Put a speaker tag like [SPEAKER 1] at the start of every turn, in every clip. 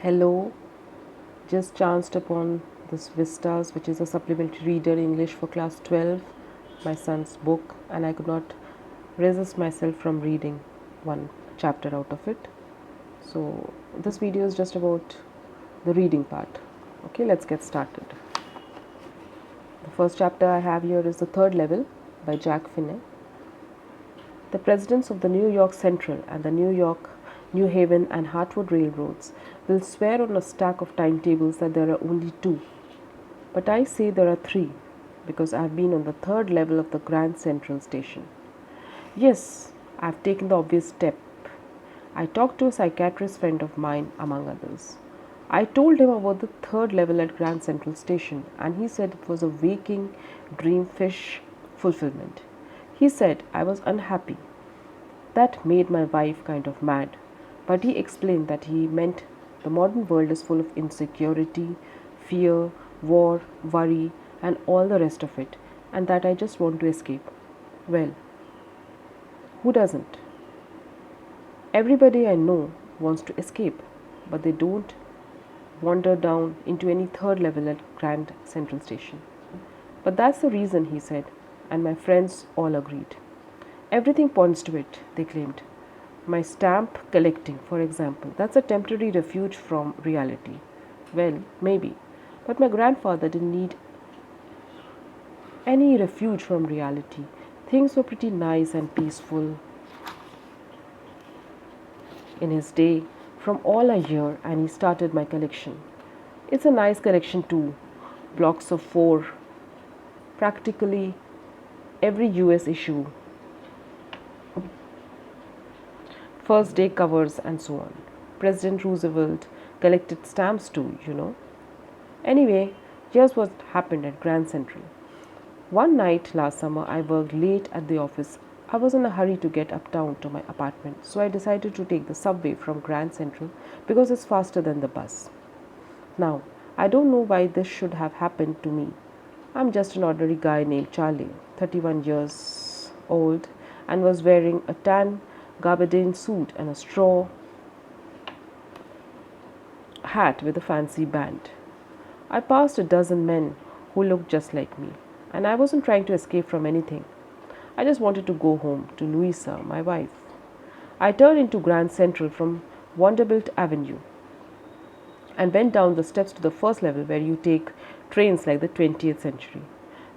[SPEAKER 1] Hello, just chanced upon this Vistas, which is a supplementary reader English for class 12, my son's book, and I could not resist myself from reading one chapter out of it. So, this video is just about the reading part. Okay, let's get started. The first chapter I have here is The Third Level by Jack Finney. The presidents of the New York Central and the New Haven and Hartwood railroads will swear on a stack of timetables that there are only two. But I say there are three, because I have been on the third level of the Grand Central Station. Yes, I have taken the obvious step. I talked to a psychiatrist friend of mine, among others. I told him about the third level at Grand Central Station, and he said it was a waking dream fish fulfillment. He said I was unhappy. That made my wife kind of mad, but he explained that he meant the modern world is full of insecurity, fear, war, worry, and all the rest of it, and that I just want to escape. Well, who doesn't? Everybody I know wants to escape, but they don't wander down into any third level at Grand Central Station. But that's the reason, he said, and my friends all agreed. Everything points to it, they claimed. My stamp collecting, for example, that's a temporary refuge from reality. Well, maybe, but my grandfather didn't need any refuge from reality. Things were pretty nice and peaceful in his day from all I hear, and he started my collection. It's a nice collection too, blocks of 4, practically every US issue, first day covers, and so on. President Roosevelt collected stamps too. Anyway, here's what happened at Grand Central. One night last summer, I worked late at the office. I was in a hurry to get uptown to my apartment, so I decided to take the subway from Grand Central because it's faster than the bus. Now, I don't know why this should have happened to me. I'm just an ordinary guy named Charlie, 31 years old, and was wearing a tan gabardine suit and a straw hat with a fancy band. I passed a dozen men who looked just like me, and I wasn't trying to escape from anything. I just wanted to go home to Louisa, my wife. I turned into Grand Central from Vanderbilt Avenue and went down the steps to the first level where you take trains like the 20th century.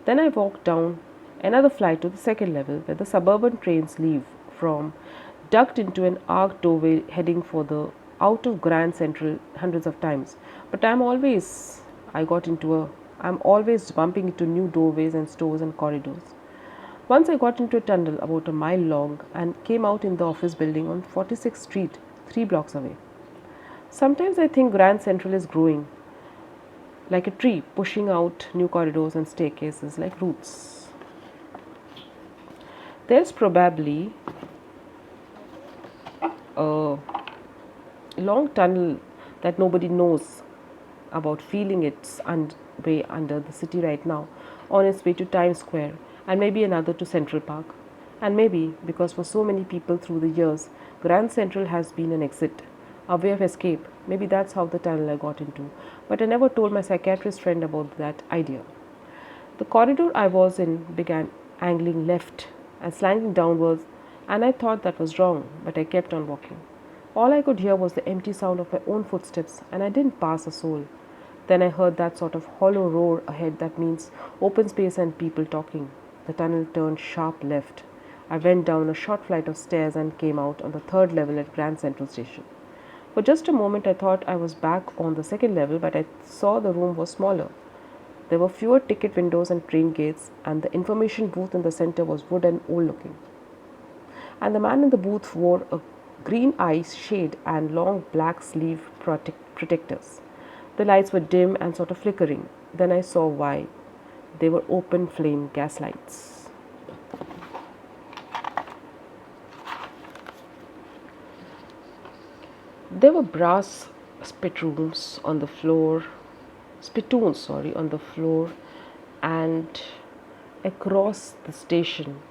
[SPEAKER 1] Then I walked down another flight to the second level where the suburban trains leave from, ducked into an arched doorway heading for the out of Grand Central hundreds of times. But I'm always bumping into new doorways and stores and corridors. Once I got into a tunnel about a mile long and came out in the office building on 46th Street, 3 blocks away. Sometimes I think Grand Central is growing like a tree, pushing out new corridors and staircases like roots. There's probably a long tunnel that nobody knows about, feeling its way under the city right now, on its way to Times Square, and maybe another to Central Park. And maybe, because for so many people through the years, Grand Central has been an exit, a way of escape. Maybe that's how the tunnel I got into. But I never told my psychiatrist friend about that idea. The corridor I was in began angling left and slanting downwards, and I thought that was wrong, but I kept on walking. All I could hear was the empty sound of my own footsteps, and I didn't pass a soul. Then I heard that sort of hollow roar ahead that means open space and people talking. The tunnel turned sharp left. I went down a short flight of stairs and came out on the third level at Grand Central Station. For just a moment I thought I was back on the second level, but I saw the room was smaller. There were fewer ticket windows and train gates, and the information booth in the center was wood and old looking. And the man in the booth wore a green eye shade and long black sleeve protectors. The lights were dim and sort of flickering. Then I saw why. They were open flame gas lights. There were brass spittoons on the floor, and across the station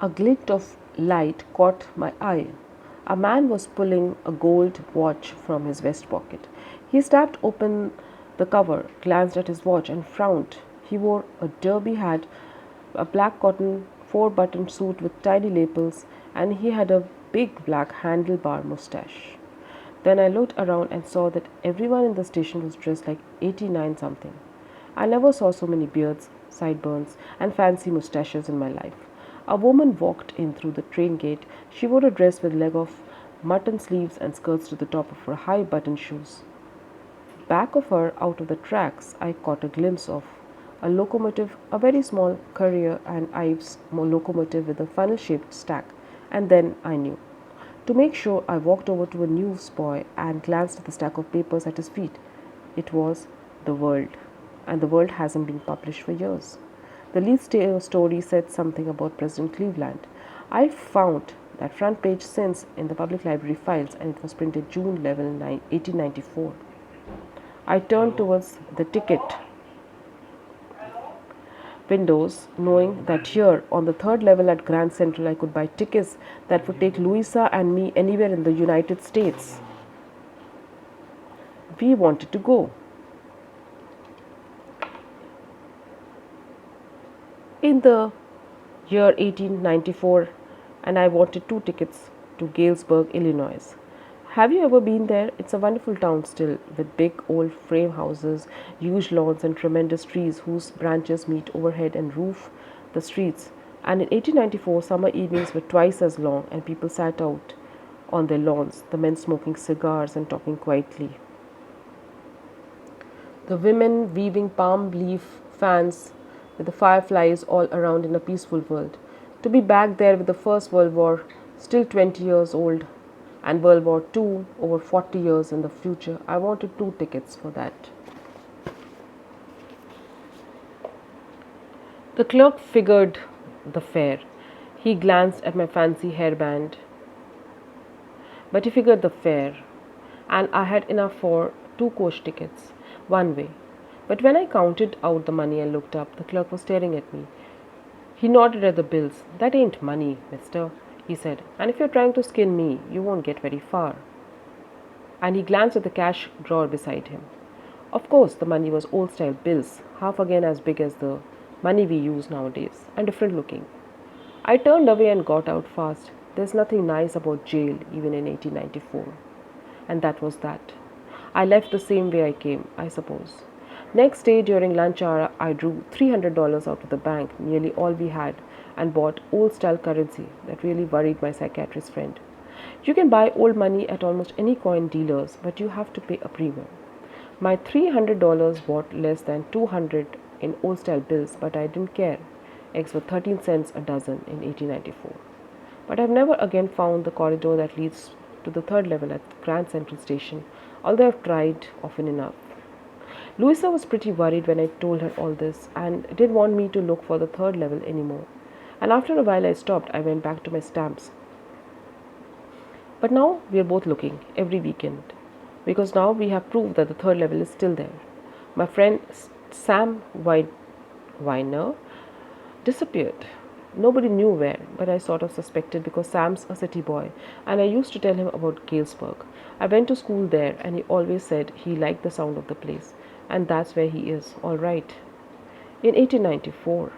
[SPEAKER 1] a glint of light caught my eye. A man was pulling a gold watch from his vest pocket. He snapped open the cover, glanced at his watch, and frowned. He wore a derby hat, a black cotton 4-button suit with tiny lapels, and he had a big black handlebar mustache. Then I looked around and saw that everyone in the station was dressed like 89 something. I never saw so many beards, sideburns, and fancy mustaches in my life. A woman walked in through the train gate. She wore a dress with leg of mutton sleeves and skirts to the top of her high button shoes. Back of her, out of the tracks, I caught a glimpse of a locomotive, a very small Courier and Ives locomotive with a funnel shaped stack, and then I knew. To make sure, I walked over to a newsboy and glanced at the stack of papers at his feet. It was The World, and The World hasn't been published for years. The lead story said something about President Cleveland. I found that front page since in the public library files, and it was printed June 11, 1894. I turned towards the ticket windows, knowing that here on the third level at Grand Central I could buy tickets that would take Louisa and me anywhere in the United States. We wanted to go. In the year 1894, and I wanted 2 tickets to Galesburg, Illinois. Have you ever been there? It's a wonderful town still, with big old frame houses, huge lawns, and tremendous trees whose branches meet overhead and roof the streets. And in 1894, summer evenings were twice as long, and people sat out on their lawns, the men smoking cigars and talking quietly, the women weaving palm leaf fans with the fireflies all around in a peaceful world. To be back there with the First World War still 20 years old and World War II over 40 years in the future, I wanted 2 tickets for that. The clerk figured the fare. He glanced at my fancy hairband, but he figured the fare, and I had enough for 2 coach tickets, one way. But when I counted out the money and looked up, the clerk was staring at me. He nodded at the bills. "That ain't money, mister," he said, "and if you're trying to skin me, you won't get very far." And he glanced at the cash drawer beside him. Of course, the money was old-style bills, half again as big as the money we use nowadays, and different looking. I turned away and got out fast. There's nothing nice about jail, even in 1894. And that was that. I left the same way I came, I suppose. Next day, during lunch hour, I drew $300 out of the bank, nearly all we had, and bought old-style currency that really worried my psychiatrist friend. You can buy old money at almost any coin dealers, but you have to pay a premium. My $300 bought less than 200 in old-style bills, but I didn't care. Eggs were 13 cents a dozen in 1894. But I've never again found the corridor that leads to the third level at Grand Central Station, although I've tried often enough. Louisa was pretty worried when I told her all this and didn't want me to look for the third level anymore. And after a while I stopped. I went back to my stamps. But now we are both looking every weekend, because now we have proof that the third level is still there. My friend Sam Weiner disappeared. Nobody knew where, but I sort of suspected because Sam's a city boy and I used to tell him about Galesburg. I went to school there and he always said he liked the sound of the place, and that's where he is, all right. In 1894.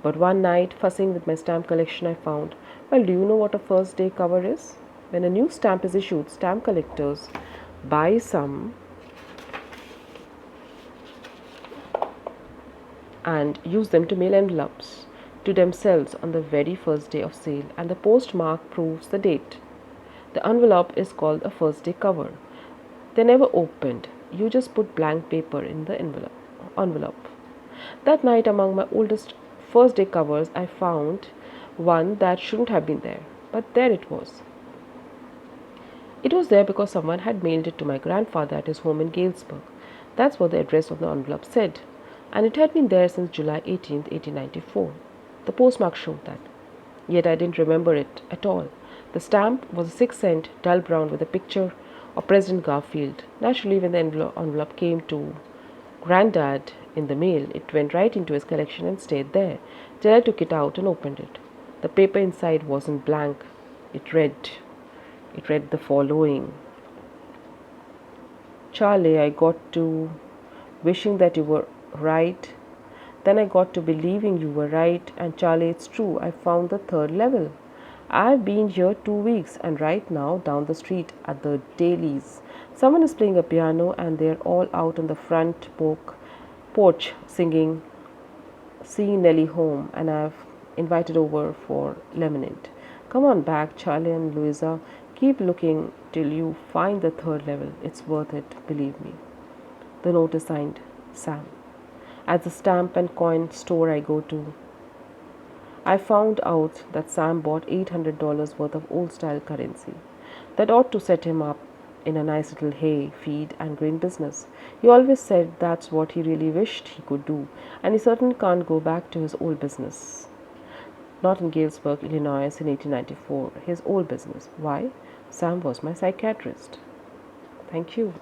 [SPEAKER 1] But one night, fussing with my stamp collection, I found, well, do you know what a first day cover is? When a new stamp is issued, stamp collectors buy some and use them to mail envelopes to themselves on the very first day of sale, and the postmark proves the date. The envelope is called a first day cover. They never opened. You just put blank paper in the envelope. That night, among my oldest first day covers, I found one that shouldn't have been there, but there it was. It was there because someone had mailed it to my grandfather at his home in Galesburg. That's what the address on the envelope said, and it had been there since July 18th, 1894. The postmark showed that. Yet I didn't remember it at all. The stamp was a 6-cent dull brown with a picture of President Garfield. Naturally, when the envelope came to Granddad in the mail, it went right into his collection and stayed there till I took it out and opened it. The paper inside wasn't blank. It read. It read the following: Charlie, I got to wishing that you were right. Then I got to believing you were right. And Charlie, it's true. I found the third level. I've been here 2 weeks, and right now, down the street at the Dailies, someone is playing a piano, and they're all out on the front porch singing See Nellie Home, and I've invited over for lemonade. Come on back, Charlie and Louisa. Keep looking till you find the third level. It's worth it, believe me. The note is signed Sam. At the stamp and coin store I go to, I found out that Sam bought $800 worth of old style currency. That ought to set him up in a nice little hay, feed, and grain business. He always said that's what he really wished he could do, and he certainly can't go back to his old business. Not in Galesburg, Illinois in 1894. His old business. Why? Sam was my psychiatrist. Thank you.